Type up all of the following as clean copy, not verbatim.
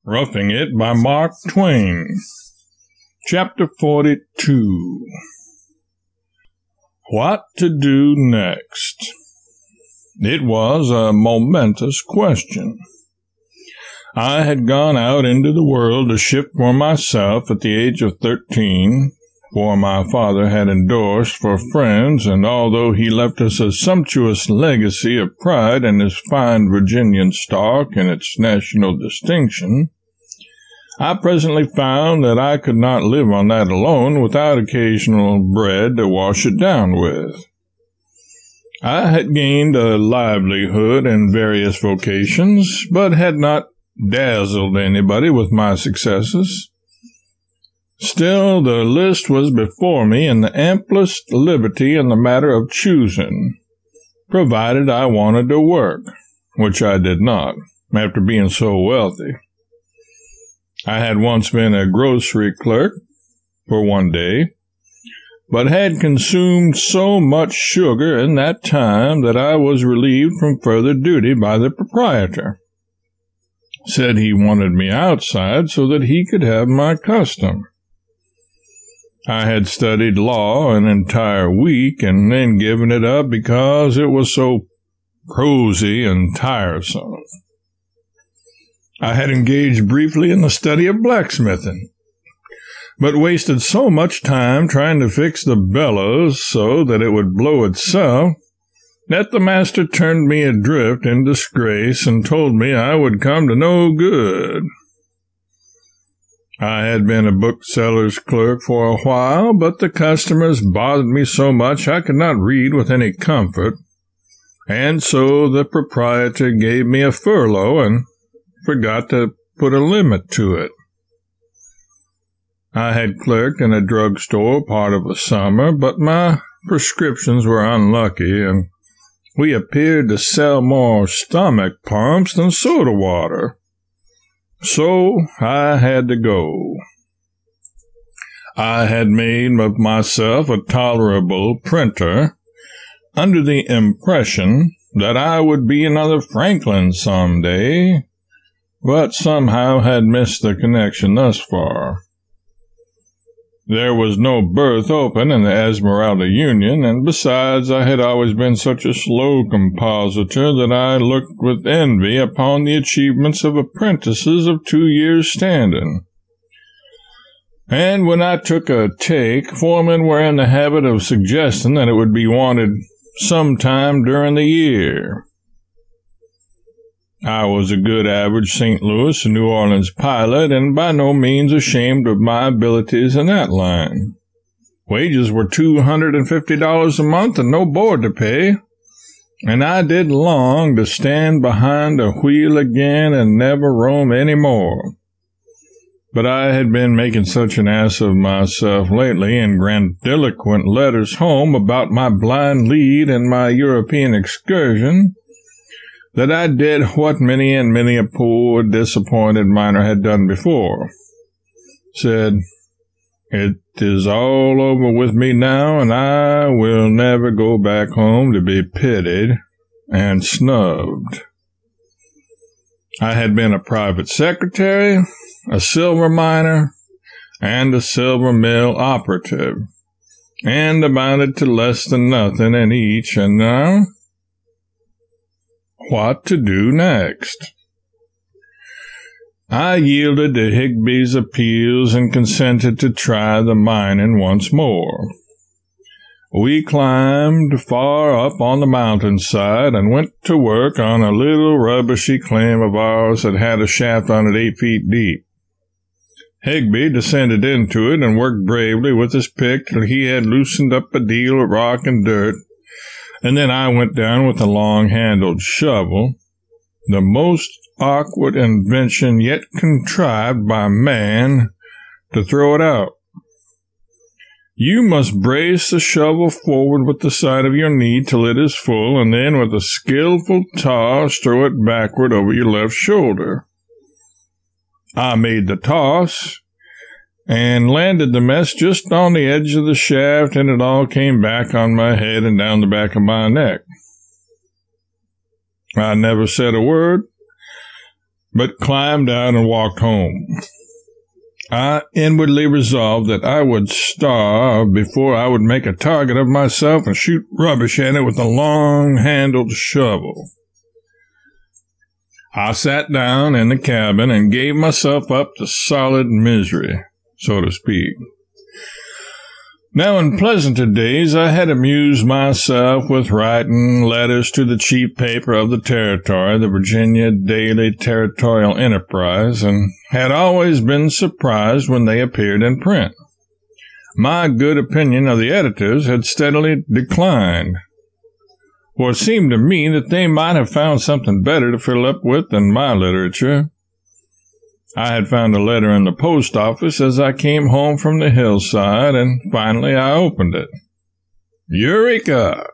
Roughing It by Mark Twain. Chapter 42. What to do next? It was a momentous question. I had gone out into the world to shift for myself at the age of 13, for my father had endorsed for friends, and although he left us a sumptuous legacy of pride in his fine Virginian stock and its national distinction, I presently found that I could not live on that alone without occasional bread to wash it down with. I had gained a livelihood in various vocations, but had not dazzled anybody with my successes. Still, the list was before me in the amplest liberty in the matter of choosing, provided I wanted to work, which I did not, after being so wealthy. I had once been a grocery clerk for one day, but had consumed so much sugar in that time that I was relieved from further duty by the proprietor. Said he wanted me outside so that he could have my custom. I had studied law an entire week and then given it up because it was so prosy and tiresome. I had engaged briefly in the study of blacksmithing, but wasted so much time trying to fix the bellows so that it would blow itself that the master turned me adrift in disgrace and told me I would come to no good. I had been a bookseller's clerk for a while, but the customers bothered me so much I could not read with any comfort, and so the proprietor gave me a furlough and forgot to put a limit to it. I had clerked in a drugstore part of the summer, but my prescriptions were unlucky, and we appeared to sell more stomach pumps than soda water. So I had to go. I had made of myself a tolerable printer, under the impression that I would be another Franklin some day, but somehow had missed the connection thus far. There was no berth open in the Esmeralda Union, and besides I had always been such a slow compositor that I looked with envy upon the achievements of apprentices of 2 years' standing. And when I took a take, foremen were in the habit of suggesting that it would be wanted sometime during the year. I was a good average St. Louis and New Orleans pilot, and by no means ashamed of my abilities in that line. Wages were $250 a month and no board to pay, and I did long to stand behind a wheel again and never roam any more. But I had been making such an ass of myself lately in grandiloquent letters home about my blind lead and my European excursion, that I did what many and many a poor, disappointed miner had done before. Said, "It is all over with me now, and I will never go back home to be pitied and snubbed." I had been a private secretary, a silver miner, and a silver mill operative, and amounted to less than nothing in each, and now what to do next? I yielded to Higby's appeals and consented to try the mining once more. We climbed far up on the mountainside and went to work on a little rubbishy claim of ours that had a shaft on it 8 feet deep. Higby descended into it and worked bravely with his pick till he had loosened up a deal of rock and dirt, and then I went down with a long-handled shovel, the most awkward invention yet contrived by man, to throw it out. You must brace the shovel forward with the side of your knee till it is full, and then with a skillful toss throw it backward over your left shoulder. I made the toss, and landed the mess just on the edge of the shaft, and it all came back on my head and down the back of my neck. I never said a word, but climbed out and walked home. I inwardly resolved that I would starve before I would make a target of myself and shoot rubbish at it with a long-handled shovel. I sat down in the cabin and gave myself up to solid misery, so to speak. Now, in pleasanter days, I had amused myself with writing letters to the chief paper of the territory, the Virginia Daily Territorial Enterprise, and had always been surprised when they appeared in print. My good opinion of the editors had steadily declined, for it seemed to me that they might have found something better to fill up with than my literature. I had found a letter in the post office as I came home from the hillside, and finally I opened it. Eureka!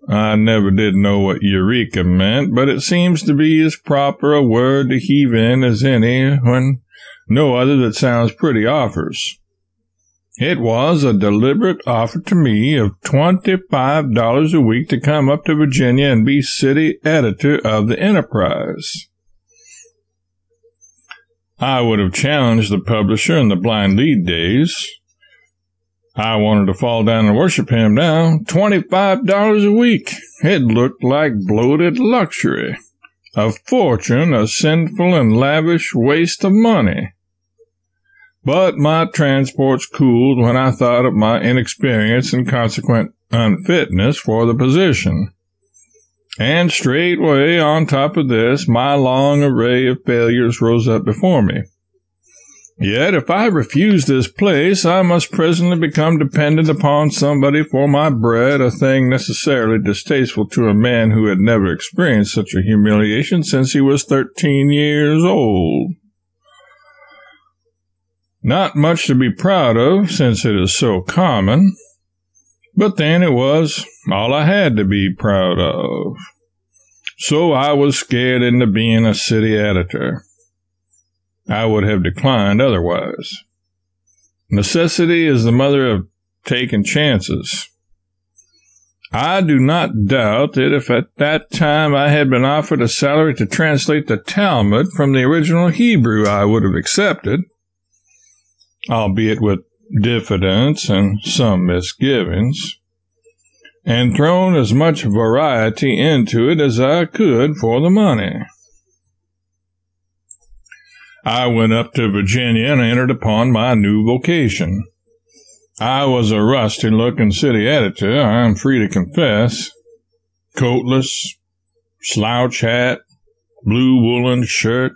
I never did know what eureka meant, but it seems to be as proper a word to heave in as any when no other that sounds pretty offers. It was a deliberate offer to me of $25 a week to come up to Virginia and be city editor of the Enterprise. I would have challenged the publisher in the blind lead days. I wanted to fall down and worship him now. $25 a week. It looked like bloated luxury, a fortune, a sinful and lavish waste of money. But my transports cooled when I thought of my inexperience and consequent unfitness for the position. And straightway, on top of this, my long array of failures rose up before me. Yet, if I refused this place, I must presently become dependent upon somebody for my bread, a thing necessarily distasteful to a man who had never experienced such a humiliation since he was 13 years old. Not much to be proud of, since it is so common. But then it was all I had to be proud of. So I was scared into being a city editor. I would have declined otherwise. Necessity is the mother of taking chances. I do not doubt that if at that time I had been offered a salary to translate the Talmud from the original Hebrew, I would have accepted, albeit with diffidence and some misgivings, and thrown as much variety into it as I could for the money. I went up to Virginia and entered upon my new vocation. I was a rusty-looking city editor, I am free to confess. Coatless, slouch hat, blue woolen shirt,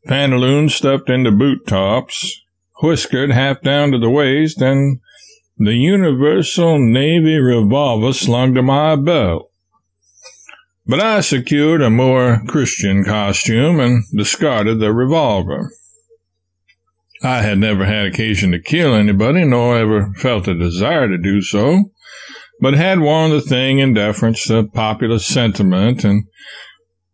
pantaloons stuffed into boot tops, whiskered half down to the waist, and the Universal Navy revolver slung to my belt. But I secured a more Christian costume and discarded the revolver. I had never had occasion to kill anybody, nor ever felt a desire to do so, but had worn the thing in deference to popular sentiment, and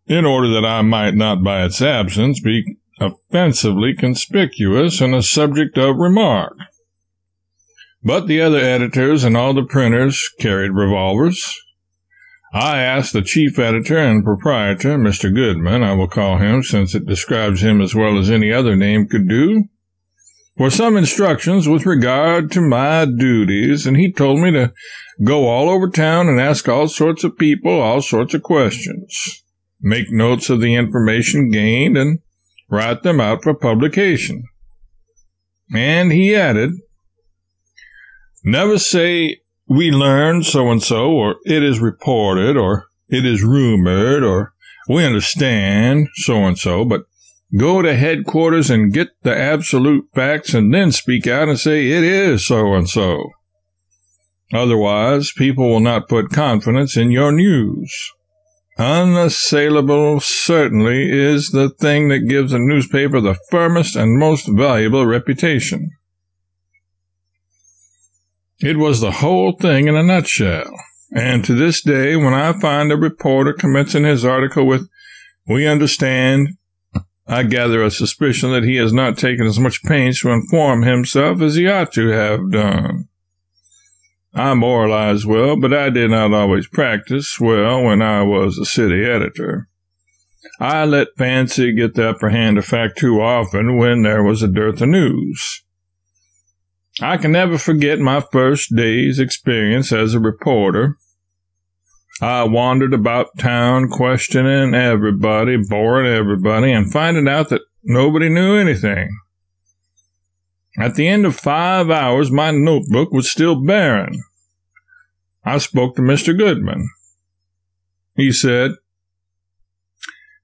in order that I might not by its absence be offensively conspicuous and a subject of remark. But the other editors and all the printers carried revolvers. I asked the chief editor and proprietor, Mr. Goodman, I will call him since it describes him as well as any other name could do, for some instructions with regard to my duties, and he told me to go all over town and ask all sorts of people all sorts of questions, make notes of the information gained, and write them out for publication. And he added, never say, we learned so-and-so, or it is reported, or it is rumored, or we understand so-and-so, but go to headquarters and get the absolute facts and then speak out and say it is so-and-so. Otherwise, people will not put confidence in your news. Unassailable certainly is the thing that gives a newspaper the firmest and most valuable reputation. It was the whole thing in a nutshell, and to this day, when I find a reporter commencing his article with, we understand, I gather a suspicion that he has not taken as much pains to inform himself as he ought to have done. I moralize well, but I did not always practice well when I was a city editor. I let fancy get the upper hand a fact too often when there was a dearth of news. I can never forget my first day's experience as a reporter. I wandered about town questioning everybody, boring everybody, and finding out that nobody knew anything. At the end of 5 hours, my notebook was still barren. I spoke to Mr. Goodman. He said,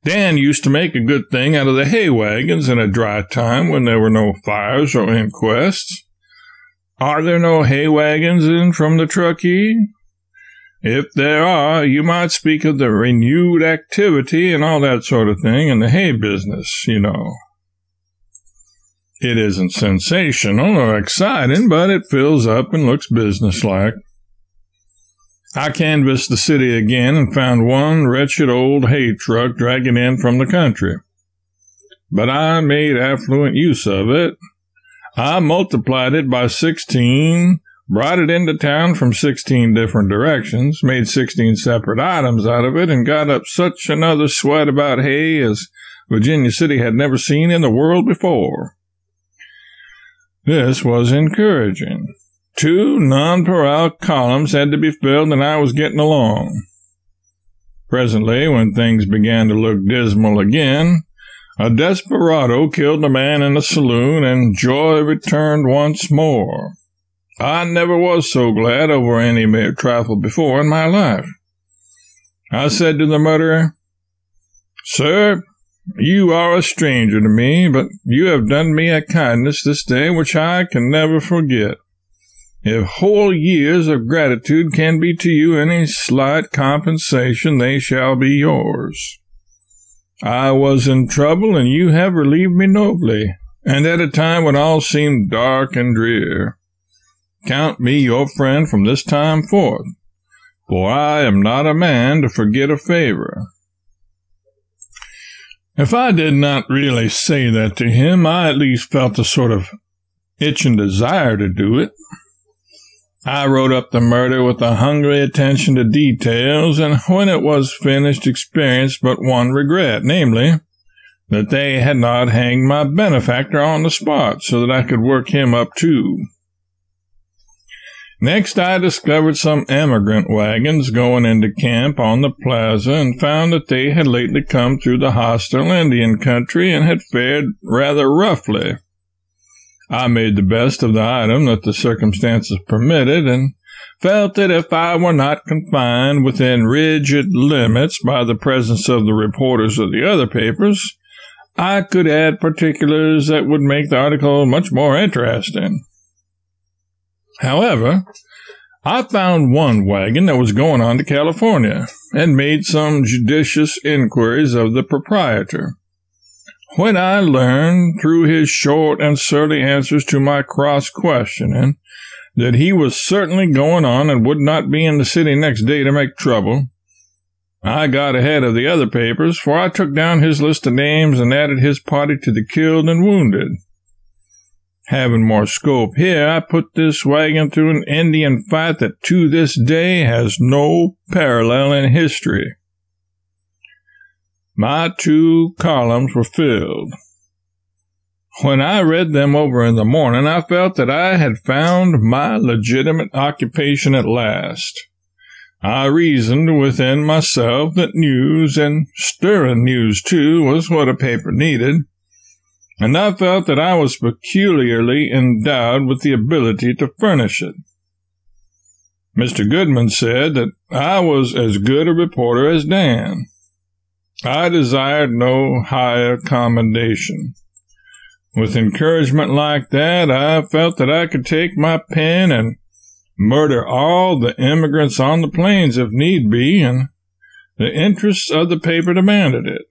Dan used to make a good thing out of the hay wagons in a dry time when there were no fires or inquests. Are there no hay wagons in from the Truckee? If there are, you might speak of the renewed activity and all that sort of thing in the hay business, you know. It isn't sensational or exciting, but it fills up and looks businesslike. I canvassed the city again and found one wretched old hay truck dragging in from the country. But I made affluent use of it. I multiplied it by 16, brought it into town from 16 different directions, made 16 separate items out of it, and got up such another sweat about hay as Virginia City had never seen in the world before. This was encouraging. 2 nonpareil columns had to be filled, and I was getting along. Presently, when things began to look dismal again, a desperado killed a man in a saloon, and joy returned once more. I never was so glad over any mere trifle before in my life. I said to the murderer, "Sir, you are a stranger to me, but you have done me a kindness this day which I can never forget. If whole years of gratitude can be to you any slight compensation, they shall be yours. I was in trouble, and you have relieved me nobly, and at a time when all seemed dark and drear. Count me your friend from this time forth, for I am not a man to forget a favor." If I did not really say that to him, I at least felt a sort of itching desire to do it. I wrote up the murder with a hungry attention to details, and when it was finished experienced but one regret, namely, that they had not hanged my benefactor on the spot so that I could work him up too. Next, I discovered some emigrant wagons going into camp on the plaza and found that they had lately come through the hostile Indian country and had fared rather roughly. I made the best of the item that the circumstances permitted, and felt that if I were not confined within rigid limits by the presence of the reporters of the other papers, I could add particulars that would make the article much more interesting. However, I found one wagon that was going on to California, and made some judicious inquiries of the proprietor. When I learned, through his short and surly answers to my cross-questioning, that he was certainly going on and would not be in the city next day to make trouble, I got ahead of the other papers, for I took down his list of names and added his party to the killed and wounded. Having more scope here, I put this wagon through an Indian fight that to this day has no parallel in history. My 2 columns were filled. When I read them over in the morning, I felt that I had found my legitimate occupation at last. I reasoned within myself that news, and stirring news too, was what a paper needed, and I felt that I was peculiarly endowed with the ability to furnish it. Mr. Goodman said that I was as good a reporter as Dan. I desired no higher commendation. With encouragement like that, I felt that I could take my pen and murder all the immigrants on the plains if need be, and the interests of the paper demanded it.